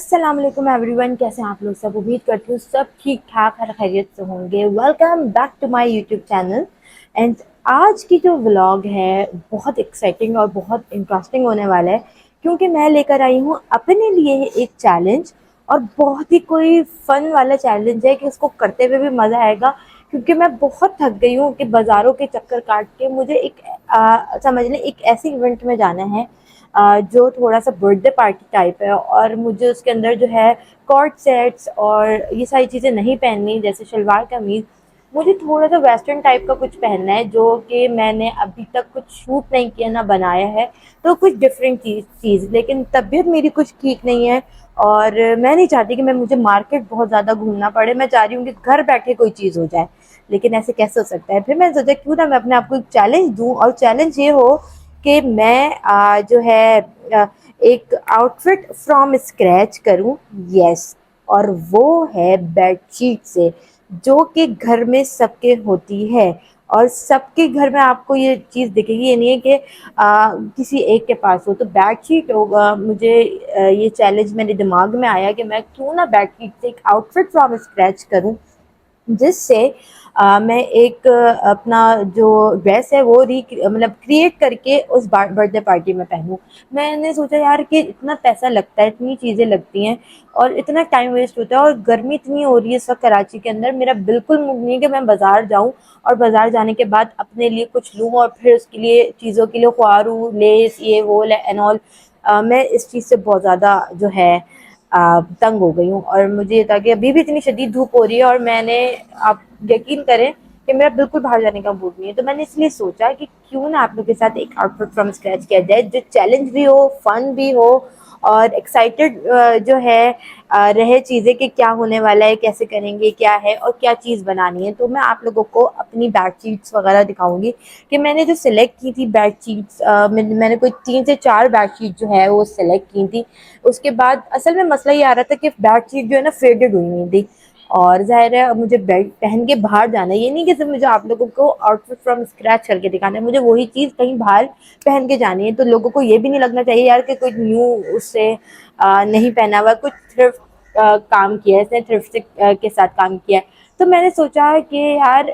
अस्सलाम वालेकुम एवरीवन, कैसे हैं आप लोग सब। उम्मीद करती हूँ सब ठीक ठाक हर खैरियत से होंगे। Welcome back to my YouTube channel. And आज की जो व्लॉग है बहुत एक्साइटिंग और बहुत इंटरेस्टिंग होने वाला है, क्योंकि मैं लेकर आई हूँ अपने लिए एक चैलेंज। और बहुत ही कोई फन वाला चैलेंज है कि उसको करते हुए भी मज़ा आएगा, क्योंकि मैं बहुत थक गई हूँ कि बाज़ारों के चक्कर काट के मुझे एक समझ लें एक ऐसे इवेंट में जाना है जो थोड़ा सा बर्थडे पार्टी टाइप है, और मुझे उसके अंदर जो है कॉर्ड सेट्स और ये सारी चीज़ें नहीं पहननी, जैसे शलवार कमीज़। मुझे थोड़ा सा वेस्टर्न टाइप का कुछ पहनना है, जो कि मैंने अभी तक कुछ शूट नहीं किया ना बनाया है। तो कुछ डिफरेंट चीज़, लेकिन तबीयत मेरी कुछ ठीक नहीं है और मैं नहीं चाहती कि मुझे मार्केट बहुत ज़्यादा घूमना पड़े। मैं चाह रही हूँ कि घर बैठे कोई चीज़ हो जाए, लेकिन ऐसे कैसे हो सकता है। फिर मैंने सोचा क्यों ना मैं अपने आप को एक चैलेंज दूँ, और चैलेंज ये हो कि मैं जो है अ, एक आउटफिट फ्रॉम स्क्रैच करूं। यस, और वो है बेडशीट से, जो कि घर में सबके होती है। और सबके घर में आपको ये चीज़ दिखेगी, ये नहीं है कि किसी एक के पास हो। तो बेडशीट होगा। मुझे ये चैलेंज मेरे दिमाग में आया कि मैं क्यों ना बेडशीट से एक आउटफिट फ्रॉम स्क्रैच करूं, जिससे मैं एक अपना जो ड्रेस है वो मतलब क्रिएट करके उस बर्थडे पार्टी में पहनूं। मैंने सोचा यार कि इतना पैसा लगता है, इतनी चीज़ें लगती हैं और इतना टाइम वेस्ट होता है, और गर्मी इतनी हो रही है इस वक्त कराची के अंदर। मेरा बिल्कुल मूड नहीं है कि मैं बाज़ार जाऊं और बाज़ार जाने के बाद अपने लिए कुछ लूं और फिर उसके लिए चीज़ों के लिए ख्वारूं लेस ये वो एंड ऑल। मैं इस चीज़ से बहुत ज़्यादा जो है तंग हो गई हूँ, और मुझे ये था कि अभी भी इतनी शदीद धूप हो रही है और मैंने, आप यकीन करें कि मेरा बिल्कुल बाहर जाने का मूड नहीं है। तो मैंने इसलिए सोचा कि क्यों ना आप लोग के साथ एक आउटफिट फ्रॉम स्क्रैच किया जाए, जो चैलेंज भी हो, फन भी हो, और एक्साइटेड जो है रहे चीज़ें कि क्या होने वाला है, कैसे करेंगे, क्या है और क्या चीज़ बनानी है। तो मैं आप लोगों को अपनी बेडशीट्स वगैरह दिखाऊंगी कि मैंने जो सिलेक्ट की थी बेडशीट्स। मैंने कोई 3 से 4 बेडशीट जो है वो सिलेक्ट की थी। उसके बाद असल में मसला ये आ रहा था कि बेडशीट जो है ना फेडेड हुई हुई थी, और ज़ाहिर है अब मुझे बेड पहन के बाहर जाना है। ये नहीं कि सिर्फ मुझे आप लोगों को आउटफिट फ्रॉम स्क्रैच करके दिखाना है, मुझे वही चीज़ कहीं बाहर पहन के जानी है। तो लोगों को ये भी नहीं लगना चाहिए यार कि कोई न्यू उससे नहीं पहना हुआ, कुछ थ्रिफ्ट काम किया है इसने, थ्रिफ्ट से के साथ काम किया है। तो मैंने सोचा कि यार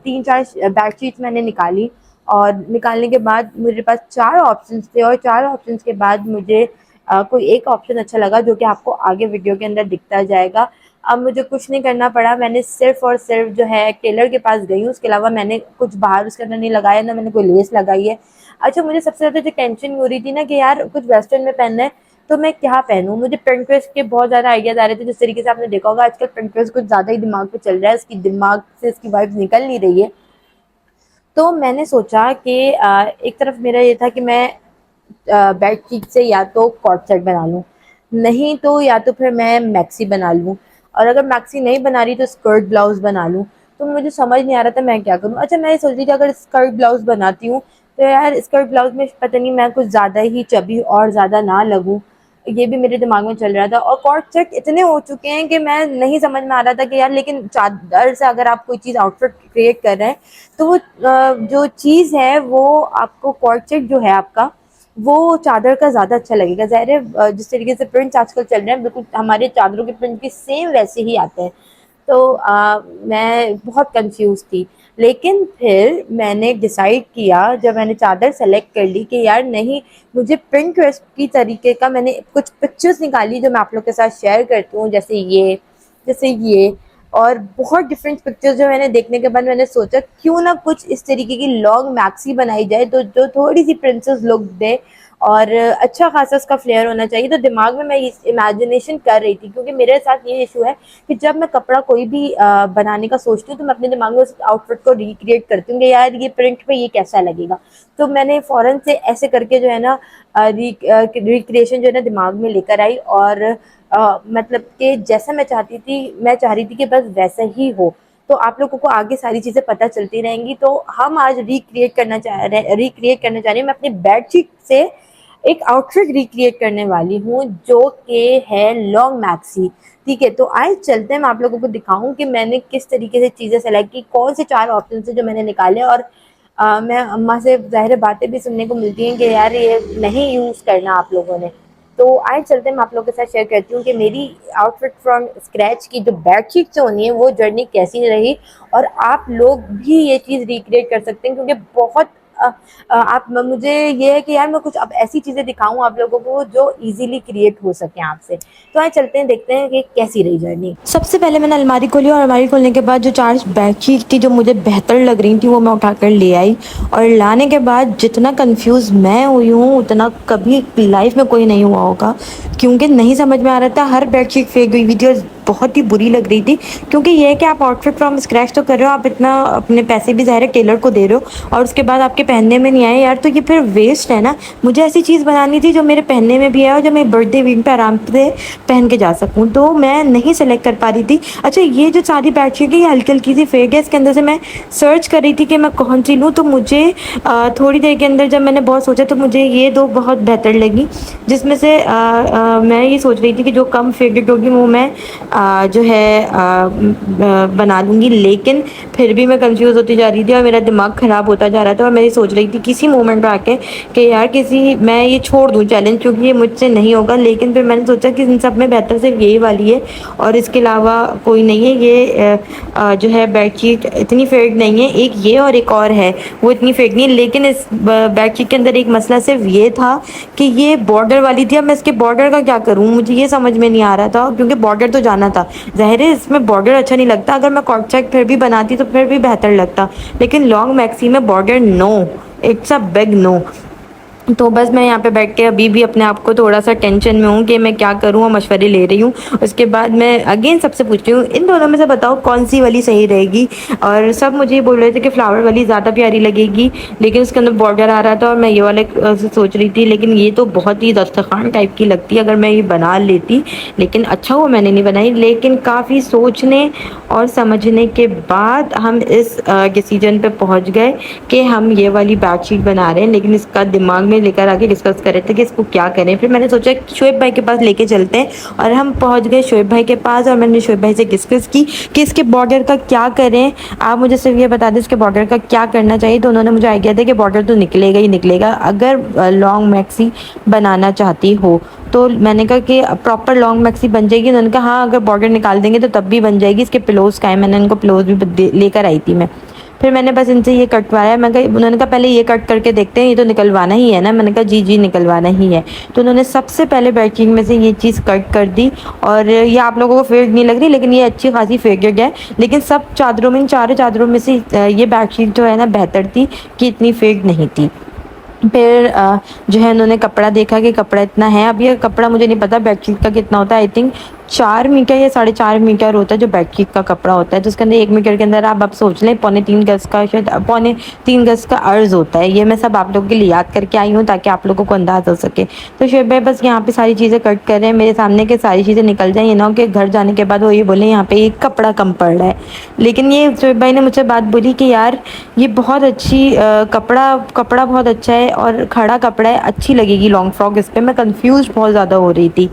3 4 बेडशीट मैंने निकाली, और निकालने के बाद मेरे पास 4 ऑप्शंस थे, और 4 ऑप्शंस के बाद मुझे कोई एक ऑप्शन अच्छा लगा, जो कि आपको आगे वीडियो के अंदर दिखता जाएगा। अब मुझे कुछ नहीं करना पड़ा, मैंने सिर्फ और सिर्फ जो है टेलर के पास गई हूँ। उसके अलावा मैंने कुछ बाहर उसके अंदर नहीं लगाया, ना मैंने कोई लेस लगाई है। अच्छा, मुझे सबसे ज़्यादा जो टेंशन हो रही थी ना कि यार कुछ वेस्टर्न में पहनना है, तो मैं क्या पहनूं। मुझे पिंटरेस्ट के बहुत ज़्यादा आइडियाज़ आ रहे थे। जिस तरीके से आपने देखा होगा आजकल पिंटरेस्ट कुछ ज़्यादा ही दिमाग पे चल रहा है, उसकी दिमाग से इसकी वाइब निकल नहीं रही है। तो मैंने सोचा कि एक तरफ मेरा ये था कि मैं बेडशीट से या तो कॉर्ड सेट बना लूँ, नहीं तो या तो फिर मैं मैक्सी बना लूँ, और अगर मैक्सी नहीं बना रही तो स्कर्ट ब्लाउज बना लूँ। तो मुझे समझ नहीं आ रहा था मैं क्या करूँ। अच्छा, मैं ये सोच रही थी अगर स्कर्ट ब्लाउज बनाती हूँ तो यार स्कर्ट ब्लाउज में पता नहीं मैं कुछ ज़्यादा ही चबी और ज़्यादा ना लगूँ, ये भी मेरे दिमाग में चल रहा था। और कॉर्ड सेट इतने हो चुके हैं कि मैं नहीं समझ में आ रहा था कि यार, लेकिन चादर से अगर आप कोई चीज़ आउटफिट क्रिएट कर रहे हैं तो वो जो चीज़ है वो आपको कॉर्ड सेट जो है आपका, वो चादर का ज़्यादा अच्छा लगेगा। ज़ाहिर है जिस तरीके से प्रिंट्स आजकल चल रहे हैं बिल्कुल हमारे चादरों के प्रिंट भी सेम वैसे ही आते हैं। तो मैं बहुत कंफ्यूज थी, लेकिन फिर मैंने डिसाइड किया जब मैंने चादर सेलेक्ट कर ली कि यार नहीं, मुझे पिंटरेस्ट की तरीके का मैंने कुछ पिक्चर्स निकाली जो मैं आप लोग के साथ शेयर करती हूँ, जैसे ये और बहुत डिफरेंट पिक्चर्स जो मैंने देखने के बाद मैंने सोचा क्यों ना कुछ इस तरीके की लॉन्ग मैक्सी बनाई जाए, तो जो थोड़ी सी प्रिंसेस लुक दे और अच्छा खासा उसका फ्लेयर होना चाहिए। तो दिमाग में मैं इमेजिनेशन कर रही थी, क्योंकि मेरे साथ ये इशू है कि जब मैं कपड़ा कोई भी बनाने का सोचती हूँ तो मैं अपने दिमाग में उस आउटफिट को रिक्रिएट करती हूँ कि यार ये प्रिंट पे ये कैसा लगेगा। तो मैंने फ़ौरन से ऐसे करके जो है ना रिक्रिएशन जो है ना दिमाग में लेकर आई, और मतलब कि जैसा मैं चाह रही थी कि बस वैसा ही हो। तो आप लोगों को आगे सारी चीज़ें पता चलती रहेंगी। तो हम आज रिक्रिएट करना चाह रहे हैं। मैं अपनी बेडशीट से एक आउटफिट रिक्रिएट करने वाली हूँ, जो कि है लॉन्ग मैक्सी। ठीक है, तो आए चलते हैं, मैं आप लोगों को दिखाऊं कि मैंने किस तरीके से चीज़ें सेलेक्ट की, कौन से 4 ऑप्शन से जो मैंने निकाले। और मैं अम्मा से ज़ाहिर बातें भी सुनने को मिलती हैं कि यार ये नहीं यूज़ करना आप लोगों ने। तो आए चलते हैं, मैं आप लोगों के साथ शेयर करती हूँ कि मेरी आउटफिट फ्रॉम स्क्रैच की जो बेडशीट जो होनी है वो जर्नी कैसी रही, और आप लोग भी ये चीज़ रिक्रिएट कर सकते हैं, क्योंकि बहुत आप मुझे ये है कि यार मैं कुछ अब ऐसी चीज़ें दिखाऊं आप लोगों को जो इजीली क्रिएट हो सके आपसे। तो आए चलते हैं, देखते हैं कि कैसी रही जर्नी। सबसे पहले मैंने अलमारी खोली और अलमारी खोलने के बाद जो 4 बेडशीट थी जो मुझे बेहतर लग रही थी वो मैं उठाकर ले आई, और लाने के बाद जितना कंफ्यूज मैं हुई हूँ उतना कभी लाइफ में कोई नहीं हुआ होगा, क्योंकि नहीं समझ में आ रहा था, हर बेडशीट फेंक गई हुई थी और बहुत ही बुरी लग रही थी। क्योंकि ये है कि आप आउटफिट फ्रॉम स्क्रैच तो कर रहे हो, आप इतना अपने पैसे भी ज़ाहिर है टेलर को दे रहे हो और उसके बाद आपके पहनने में नहीं आए यार, तो ये फिर वेस्ट है ना। मुझे ऐसी चीज़ बनानी थी जो मेरे पहनने में भी आए और जो मैं बर्थडे वीक पे आराम से पहन के जा सकूँ, तो मैं नहीं सेलेक्ट कर पा रही थी। अच्छा, ये जो सारी बेडशीट है ये हल्की हल्की सी फेक है, इसके अंदर से मैं सर्च कर रही थी कि मैं कौन सी लूँ, तो मुझे थोड़ी देर के अंदर जब मैंने बहुत सोचा तो मुझे ये 2 बहुत बेहतर लगी, जिसमें से मैं ये सोच रही थी कि जो कम फेवरेट होगी वो मैं जो है बना लूँगी, लेकिन फिर भी मैं कंफ्यूज होती जा रही थी और मेरा दिमाग ख़राब होता जा रहा था, और मैं ये सोच रही थी किसी मोमेंट पे आके कि यार मैं ये छोड़ दूँ चैलेंज, क्योंकि ये मुझसे नहीं होगा। लेकिन फिर मैंने सोचा कि इन सब में बेहतर सिर्फ यही वाली है और इसके अलावा कोई नहीं है। ये जो है बेडशीट इतनी फेक नहीं है, एक ये और एक और है वो इतनी फेक नहीं है, लेकिन इस बेडशीट के अंदर एक मसला सिर्फ ये था कि ये बॉर्डर वाली थी। अब मैं इसके बॉर्डर का क्या करूँ, मुझे ये समझ में नहीं आ रहा था, क्योंकि बॉर्डर तो जाना था। ज़ाहिर है इसमें बॉर्डर अच्छा नहीं लगता, अगर मैं कॉट सेट फिर भी बनाती तो फिर भी बेहतर लगता, लेकिन लॉन्ग मैक्सी में border no, it's a big no. तो बस मैं यहाँ पे बैठ के अभी भी अपने आप को थोड़ा सा टेंशन में हूँ कि मैं क्या करूँ, और मशवरे ले रही हूँ। उसके बाद मैं अगेन सबसे पूछ रही हूँ इन दोनों में से बताओ कौन सी वाली सही रहेगी, और सब मुझे ये बोल रहे थे कि फ्लावर वाली ज़्यादा प्यारी लगेगी, लेकिन उसके अंदर बॉर्डर आ रहा था और मैं ये वाले सोच रही थी, लेकिन ये तो बहुत ही दस्तरखान टाइप की लगती है अगर मैं ये बना लेती, लेकिन अच्छा हुआ मैंने नहीं बनाई। लेकिन काफ़ी सोचने और समझने के बाद हम इस डिसीजन पे पहुँच गए कि हम ये वाली बेडशीट बना रहे हैं, लेकिन इसका दिमाग में लेकर आके डिस्कस कर रहे थे कि इसको क्या करें। फिर मैंने सोचा शोएब भाई के पास लेके चलते हैं, और हम पहुंच गए शोएब भाई के पास, और मैंने शोएब भाई से डिस्कस की कि इसके बॉर्डर का क्या करें, आप मुझे सिर्फ ये बता दें इसके बॉर्डर का क्या करना चाहिए। तो उन्होंने मुझे आइडिया दिया कि बॉर्डर तो निकलेगा ही निकलेगा अगर लॉन्ग मैक्सी बनाना चाहती हो। तो मैंने कहा कि प्रॉपर लॉन्ग मैक्सी बन जाएगी, उन्होंने कहा हाँ अगर बॉर्डर निकाल देंगे तो तब भी बन जाएगी। इसके पिलोज का है, मैंने उनको पिलोज भी लेकर आई थी मैं। फिर मैंने बस इनसे ये कटवाया, मैं कहा, उन्होंने कहा पहले ये कट करके देखते हैं, ये तो निकलवाना ही है ना। मैंने कहा जी जी निकलवाना ही है। तो उन्होंने सबसे पहले बेडशीट में से ये चीज़ कट कर दी, और ये आप लोगों को फेक नहीं लग रही, लेकिन ये अच्छी खासी फेकेड है। लेकिन सब चादरों में, इन चारों चादरों में से ये बेडशीट जो है ना बेहतर थी, कि इतनी फेक नहीं थी। फिर जो है उन्होंने कपड़ा देखा कि कपड़ा इतना है। अब ये कपड़ा मुझे नहीं पता बेडशीट का कितना होता है, आई थिंक 4 मीटर या 4.5 मीटर होता है जो बेडशीट का कपड़ा होता है। तो उसके अंदर 1 मीटर के अंदर आप सोच लें 3.25 गज का, शायद 3.25 गज का अर्ज होता है। ये मैं सब आप लोगों के लिए याद करके आई हूँ ताकि आप लोगों को अंदाज़ हो सके। तो शोएब भाई बस यहाँ पे सारी चीज़ें कट कर रहे हैं मेरे सामने, कि सारी चीज़ें निकल जाएँ, ये ना हो कि घर जाने के बाद वो ये बोले यहाँ पे एक कपड़ा कम पड़ रहा है। लेकिन ये शोएब भाई ने मुझसे बात बोली कि यार ये बहुत अच्छी कपड़ा बहुत अच्छा है और खड़ा कपड़ा है, अच्छी लगेगी लॉन्ग फ्रॉक इस पर। मैं कंफ्यूज बहुत ज़्यादा हो रही थी।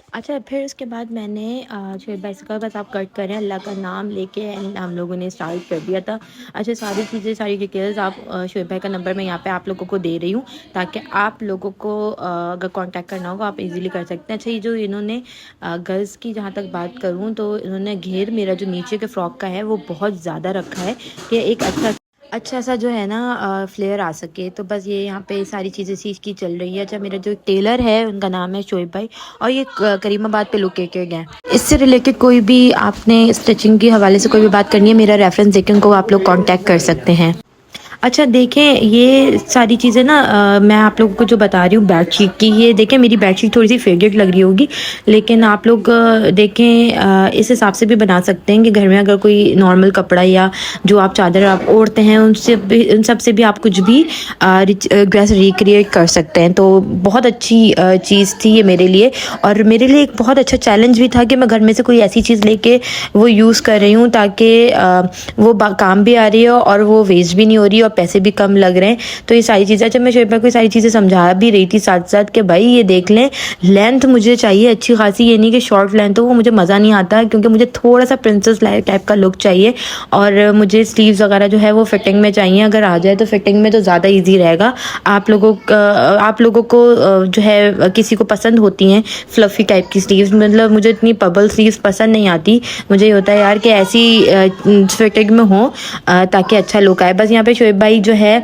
अच्छा, फिर उसके बाद मैंने शोएब भाई से कहा बस आप कट करें, अल्लाह का नाम लेके, एंड हम लोगों ने स्टार्ट कर दिया था। अच्छा, सारी चीज़ें, सारी डिटेल्स आप शोएब भाई का नंबर मैं यहाँ पे आप लोगों को दे रही हूँ, ताकि आप लोगों को अगर कांटेक्ट करना होगा आप इजीली कर सकते हैं। अच्छा, ये जो इन्होंने गर्ल्स की जहाँ तक बात करूँ तो इन्होंने घेर मेरा जो नीचे के फ्रॉक का है वो बहुत ज़्यादा रखा है कि एक अच्छा सा जो है ना फ्लेयर आ सके। तो बस ये यहाँ पे सारी चीज़ें सीख की चल रही है। अच्छा, मेरा जो टेलर है उनका नाम है शोएब भाई, और ये करीमाबाद पे लोकेटेड है। इससे रिलेटेड कोई भी आपने स्टिचिंग के हवाले से कोई भी बात करनी है, मेरा रेफरेंस देकर उनको आप लोग कांटेक्ट कर सकते हैं। अच्छा देखें, ये सारी चीज़ें ना मैं आप लोगों को जो बता रही हूँ बेडशीट की, ये देखें मेरी बेडशीट थोड़ी सी फेवरेट लग रही होगी, लेकिन आप लोग देखें इस हिसाब से भी बना सकते हैं कि घर में अगर कोई नॉर्मल कपड़ा या जो आप चादर आप ओढ़ते हैं उन सब से भी आप कुछ भी ड्रेस रिक्रिएट कर सकते हैं। तो बहुत अच्छी चीज़ थी ये मेरे लिए, और मेरे लिए एक बहुत अच्छा चैलेंज भी था कि मैं घर में से कोई ऐसी चीज़ लेके वो यूज़ कर रही हूँ ताकि वो काम भी आ रही हो और वो वेस्ट भी नहीं हो रही, और पैसे भी कम लग रहे हैं। तो ये सारी चीज़ें, जब मैं शोएब भाई को सारी चीज़ें समझा भी रही थी साथ साथ कि भाई ये देख लें, लेंथ मुझे चाहिए अच्छी खासी, ये नहीं कि शॉर्ट लेंथ हो, वो मुझे मज़ा नहीं आता, क्योंकि मुझे थोड़ा सा प्रिंसेस टाइप का लुक चाहिए। और मुझे स्लीव्स वगैरह जो है वो फिटिंग में चाहिए, अगर आ जाए तो फिटिंग में तो ज़्यादा ईजी रहेगा। आप लोगों को जो है किसी को पसंद होती हैं फ्लफ़ी टाइप की स्लीव्स, मतलब मुझे इतनी बबल स्लीव्स पसंद नहीं आती। मुझे ये होता है यार कि ऐसी फिटिंग में हो ताकि अच्छा लुक आए। बस यहाँ पे शोएब भाई जो है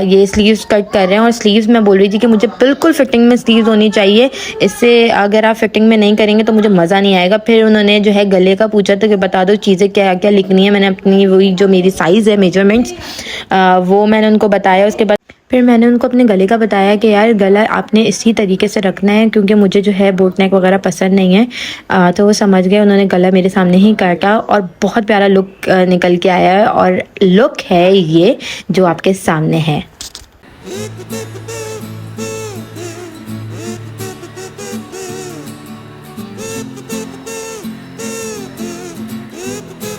ये स्लीव्स कट कर रहे हैं, और स्लीव्स मैं बोल रही थी कि मुझे बिल्कुल फिटिंग में स्लीव्स होनी चाहिए, इससे अगर आप फिटिंग में नहीं करेंगे तो मुझे मज़ा नहीं आएगा। फिर उन्होंने जो है गले का पूछा तो कि बता दो चीज़ें क्या क्या लिखनी है। मैंने अपनी वही जो मेरी साइज़ है मेजरमेंट्स वो मैंने उनको बताया। उसके बाद फिर मैंने उनको अपने गले का बताया कि यार गला आपने इसी तरीके से रखना है, क्योंकि मुझे जो है बोट नेक वगैरह पसंद नहीं है। तो वो समझ गए, उन्होंने गला मेरे सामने ही काटा और बहुत प्यारा लुक निकल के आया है, और लुक है ये जो आपके सामने है।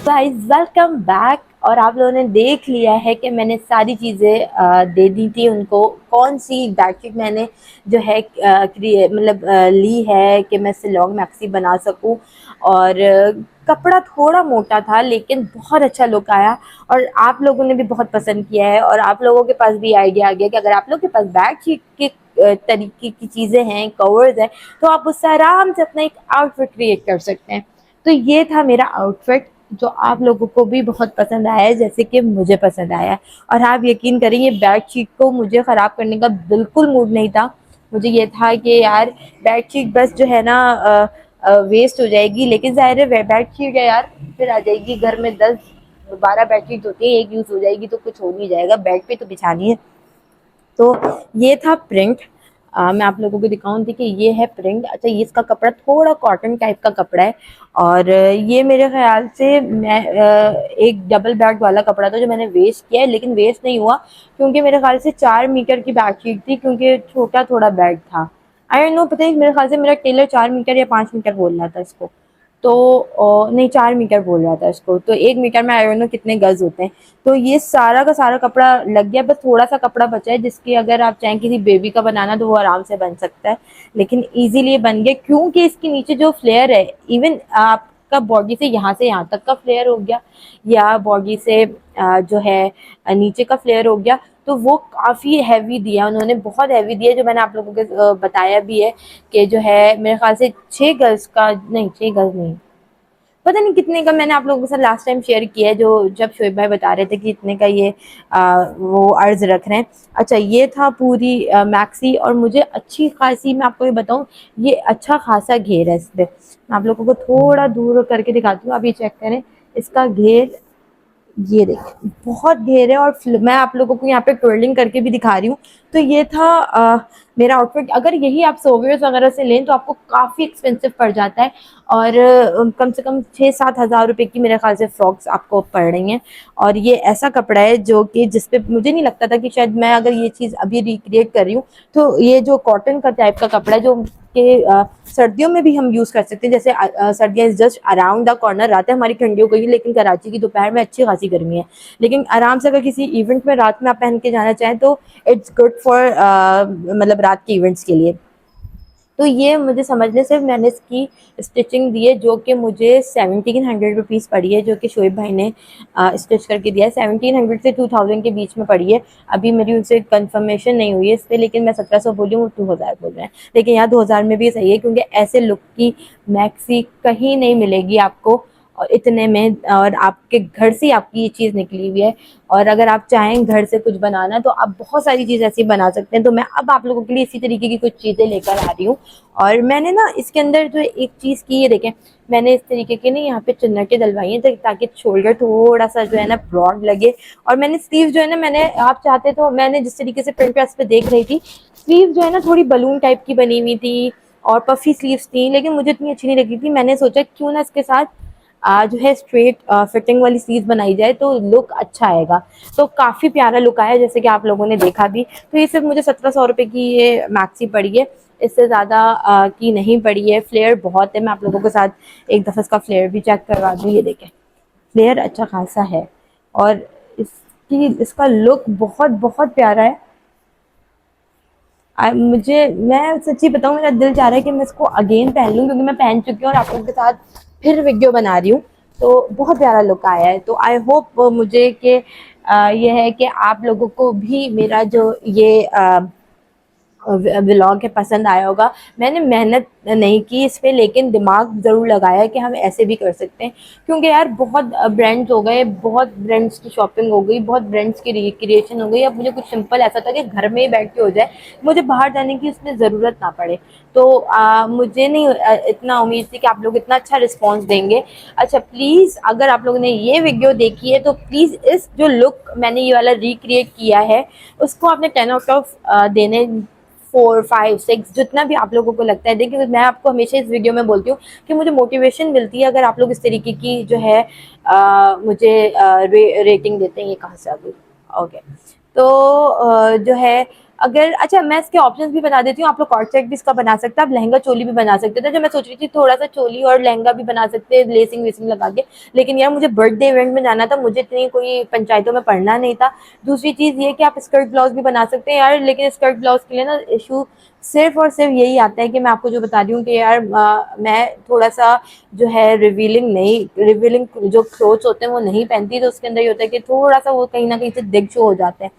Guys welcome back. और आप लोगों ने देख लिया है कि मैंने सारी चीज़ें दे दी थी उनको। कौन सी बेडशीट मैंने जो है मतलब ली है कि मैं इससे लॉन्ग मैक्सी बना सकूं। और कपड़ा थोड़ा मोटा था लेकिन बहुत अच्छा लुक आया, और आप लोगों ने भी बहुत पसंद किया है। और आप लोगों के पास भी आइडिया आ गया कि अगर आप लोगों के पास बेडशीट के तरीके की चीज़ें हैं, कवर्स हैं, तो आप उससे आराम से अपना एक आउटफिट क्रिएट कर सकते हैं। तो ये था मेरा आउटफिट जो आप लोगों को भी बहुत पसंद आया है, जैसे कि मुझे पसंद आया है। और आप यकीन करें, ये बेडशीट को मुझे ख़राब करने का बिल्कुल मूड नहीं था। मुझे ये था कि यार बेडशीट बस जो है ना वेस्ट हो जाएगी, लेकिन ज़ाहिर है बेडशीट है यार, फिर आ जाएगी घर में 10-12 बेडशीट होती है, एक यूज़ हो जाएगी तो कुछ हो नहीं जाएगा, बेड पे तो बिछानी है। तो ये था प्रिंट। मैं आप लोगों को दिखाऊं थी कि ये है प्रिंट। अच्छा, ये इसका कपड़ा थोड़ा कॉटन टाइप का कपड़ा है, और ये मेरे ख्याल से मैं एक डबल बेड वाला कपड़ा था जो मैंने वेस्ट किया है, लेकिन वेस्ट नहीं हुआ क्योंकि मेरे ख्याल से 4 मीटर की बेडशीट थी, क्योंकि छोटा थोड़ा बेड था। आई डोंट नो, पता नहीं, मेरे ख्याल से मेरा टेलर 4 मीटर या 5 मीटर बोल रहा था इसको। तो नहीं, 4 मीटर बोल रहा था इसको, तो 1 मीटर में आई डोंट नो कितने गज होते हैं। तो ये सारा का सारा कपड़ा लग गया, बस थोड़ा सा कपड़ा बचा है जिसकी अगर आप चाहें किसी बेबी का बनाना तो वो आराम से बन सकता है, लेकिन इजीली ये बन गया क्योंकि इसके नीचे जो फ्लेयर है, इवन आपका बॉडी से यहाँ तक का फ्लेयर हो गया, या बॉडी से जो है नीचे का फ्लेयर हो गया, तो वो काफ़ी हैवी दिया उन्होंने, बहुत हैवी दिया, जो मैंने आप लोगों को बताया भी है कि जो है मेरे ख्याल से 6 गज का, नहीं 6 गज नहीं, पता नहीं कितने का मैंने आप लोगों के साथ लास्ट टाइम शेयर किया है, जो जब शोएब भाई बता रहे थे कि इतने का ये वो अर्ज रख रहे हैं। अच्छा, ये था पूरी मैक्सी, और मुझे अच्छी खासी, मैं आपको ये बताऊं, ये अच्छा खासा घेर है इस पर। मैं आप लोगों को थोड़ा दूर करके दिखाती हूँ, आप ये चेक करें इसका घेर, ये देखिए बहुत घेर है। और मैं आप लोगों को यहाँ पे ट्विर्लिंग करके भी दिखा रही हूँ। तो ये था मेरा आउटफिट। अगर यही आप सोवियर्स वगैरह से लें तो आपको काफ़ी एक्सपेंसिव पड़ जाता है, और कम से कम 6-7 हज़ार रुपये की मेरे ख्याल से फ्रॉक्स आपको पड़ रही हैं। और ये ऐसा कपड़ा है जो कि जिस पे मुझे नहीं लगता था कि शायद मैं अगर ये चीज़ अभी रिक्रिएट कर रही हूँ तो ये जो कॉटन का टाइप का कपड़ा है जो कि सर्दियों में भी हम यूज़ कर सकते हैं। जैसे सर्दियाँ जस्ट अराउंड द कॉर्नर, रात है हमारी ठंडी हो गई, लेकिन कराची की दोपहर में अच्छी खासी गर्मी है, लेकिन आराम से अगर किसी इवेंट में रात में आप पहन के जाना चाहें तो इट्स गुड फॉर मतलब रात के इवेंट्स के लिए। तो ये मुझे समझने से मैंने इसकी स्टिचिंग दी है, जो कि मुझे 1700 रुपीज़ पड़ी है, जो कि शोएब भाई ने स्टिच करके दिया है। 1700 से 2000 के बीच में पड़ी है। अभी मेरी उनसे कंफर्मेशन नहीं हुई है इस पर, लेकिन मैं 1700 बोली हूँ, 2000 बोल रहे हैं, लेकिन यहाँ 2000 में भी सही है, क्योंकि ऐसे लुक की मैक्सी कहीं नहीं मिलेगी आपको और इतने में, और आपके घर से आपकी ये चीज़ निकली हुई है। और अगर आप चाहें घर से कुछ बनाना तो आप बहुत सारी चीज़ ऐसी बना सकते हैं। तो मैं अब आप लोगों के लिए इसी तरीके की कुछ चीज़ें लेकर आ रही हूँ। और मैंने ना इसके अंदर जो एक चीज़ की, ये देखें, मैंने इस तरीके के ना यहाँ पे चुन्नटें डलवाई हैं ताकि शोल्डर थोड़ा सा जो है ना ब्रॉड लगे। और मैंने स्लीव जो है ना, मैंने, आप चाहते तो, मैंने जिस तरीके से प्रिंट पे देख रही थी, स्लीव जो है ना थोड़ी बलून टाइप की बनी हुई थी और पफी स्लीव्स थी, लेकिन मुझे इतनी अच्छी नहीं लगी थी। मैंने सोचा क्यों ना इसके साथ जो है स्ट्रेट फिटिंग वाली स्लीव बनाई जाए तो लुक अच्छा आएगा। तो काफ़ी प्यारा लुक आया, जैसे कि आप लोगों ने देखा भी। तो ये सिर्फ मुझे 1700 रुपये की ये मैक्सी पड़ी है, इससे ज़्यादा की नहीं पड़ी है। फ्लेयर बहुत है, मैं आप लोगों के साथ एक दफ़ा इसका फ्लेयर भी चेक करवा दूँ। ये देखें, फ्लेयर अच्छा खासा है। और इस कि इसका लुक बहुत बहुत प्यारा है। मैं सच्ची बताऊं, मेरा दिल चाह रहा है कि मैं इसको अगेन पहन लूं, क्योंकि मैं पहन चुकी हूँ और आप लोगों के साथ फिर वीडियो बना रही हूँ। तो बहुत प्यारा लुक आया है। तो आई होप मुझे कि ये है कि आप लोगों को भी मेरा जो ये व्लॉग है पसंद आया होगा। मैंने मेहनत नहीं की इस पे, लेकिन दिमाग ज़रूर लगाया कि हम ऐसे भी कर सकते हैं, क्योंकि यार बहुत ब्रांड्स हो गए, बहुत ब्रांड्स की शॉपिंग हो गई, बहुत ब्रांड्स की रिक्रिएशन हो गई। अब मुझे कुछ सिंपल ऐसा था कि घर में ही बैठ के हो जाए, मुझे बाहर जाने की उसमें ज़रूरत ना पड़े। तो मुझे नहीं इतना उम्मीद थी कि आप लोग इतना अच्छा रिस्पॉन्स देंगे। अच्छा प्लीज़, अगर आप लोगों ने ये वीडियो देखी है तो प्लीज़ इस जो लुक मैंने ये वाला रिक्रिएट किया है उसको आपने 10 आउट ऑफ देने, 4, 5, 6 जितना भी आप लोगों को लगता है। देखिए मैं आपको हमेशा इस वीडियो में बोलती हूँ कि मुझे मोटिवेशन मिलती है अगर आप लोग इस तरीके की जो है मुझे रेटिंग देते हैं। ये कहाँ से आ गई? ओके। तो जो है, अगर अच्छा मैं इसके ऑप्शंस भी बता देती हूँ, आप लोग कॉर्ड सेट भी इसका बना सकते हैं, आप लहंगा चोली भी बना सकते थे। जो मैं सोच रही थी थोड़ा सा चोली और लहंगा भी बना सकते हैं लेसिंग वेसिंग लगा के, लेकिन यार मुझे बर्थडे इवेंट में जाना था, मुझे इतनी कोई पंचायतों में पढ़ना नहीं था। दूसरी चीज़ ये कि आप स्कर्ट ब्लाउज भी बना सकते हैं यार, लेकिन स्कर्ट ब्लाउज के लिए ना इशू सिर्फ और सिर्फ यही आता है कि मैं आपको जो बता रही हूँ कि यार मैं थोड़ा सा जो है रिवीलिंग जो क्लोथ्स होते हैं वो नहीं पहनती, तो उसके अंदर ये होता है कि थोड़ा सा वो कहीं ना कहीं से दिग शो हो जाते हैं।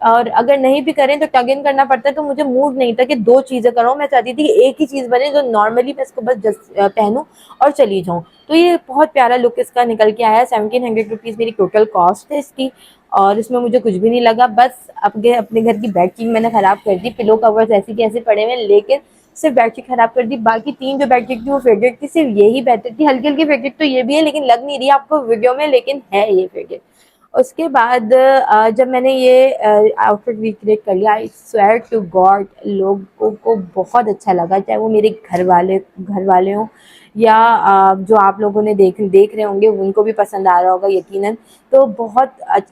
और अगर नहीं भी करें तो टग इन करना पड़ता है। तो मुझे मूड नहीं था कि दो चीज़ें करूँ, मैं चाहती थी कि एक ही चीज़ बने जो नॉर्मली मैं इसको बस जस्ट पहनूँ और चली जाऊँ। तो ये बहुत प्यारा लुक इसका निकल के आया है। 1700 रुपीज़ मेरी टोटल कॉस्ट है इसकी, और इसमें मुझे कुछ भी नहीं लगा। बस अपने घर की बेडशीट मैंने ख़राब कर दी, पिलो कवर्स ऐसे के ऐसे पड़े हुए, लेकिन सिर्फ बेडशीट खराब कर दी। बाकी तीन जो बेडशीट थी वो फेवरेट थी, सिर्फ यही बेहतर थी। हल्की हल्की फेवरेट तो ये भी है, लेकिन लग नहीं रही आपको वीडियो में, लेकिन है ये फेवरेट। उसके बाद जब मैंने ये आउटफिट रिक्रिएट कर लिया, आई स्वेयर टू गॉड लोगों को बहुत अच्छा लगा, चाहे वो मेरे घर वाले हों या जो आप लोगों ने देख रहे होंगे उनको भी पसंद आ रहा होगा यकीनन। तो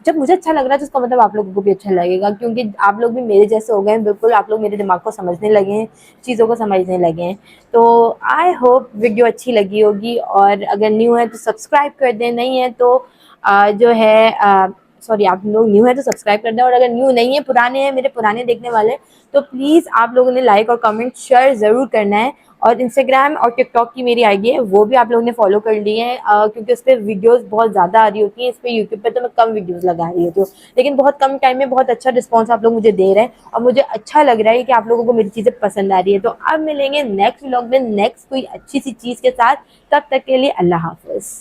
जब मुझे अच्छा लग रहा है तो इसका मतलब आप लोगों को भी अच्छा लगेगा, क्योंकि आप लोग भी मेरे जैसे हो गए हैं बिल्कुल, आप लोग मेरे दिमाग को समझने लगे हैं, चीज़ों को समझने लगे हैं। तो आई होप वीडियो अच्छी लगी होगी, और अगर न्यू है तो सब्सक्राइब कर दें, नहीं है तो जो है सॉरी, आप लोग न्यू है तो सब्सक्राइब कर दें, और अगर न्यू नहीं है, पुराने हैं, मेरे पुराने देखने वाले, तो प्लीज़ आप लोगों ने लाइक और कमेंट शेयर ज़रूर करना है। और इंस्टाग्राम और टिकटॉक की मेरी आईडी है, वो भी आप लोगों ने फॉलो कर ली है, क्योंकि उस पर वीडियोज़ बहुत ज़्यादा आ रही होती हैं। इस पर यूट्यूब पर तो मैं कम वीडियोज़ लगा रही होती हूँ, लेकिन बहुत कम टाइम में बहुत अच्छा रिस्पॉन्स आप लोग मुझे दे रहे हैं, और मुझे अच्छा लग रहा है कि आप लोगों को मेरी चीज़ें पसंद आ रही है। तो अब मिलेंगे नेक्स्ट व्लॉग में नेक्स्ट कोई अच्छी सी चीज़ के साथ, तब तक के लिए अल्लाह हाफ़िज़।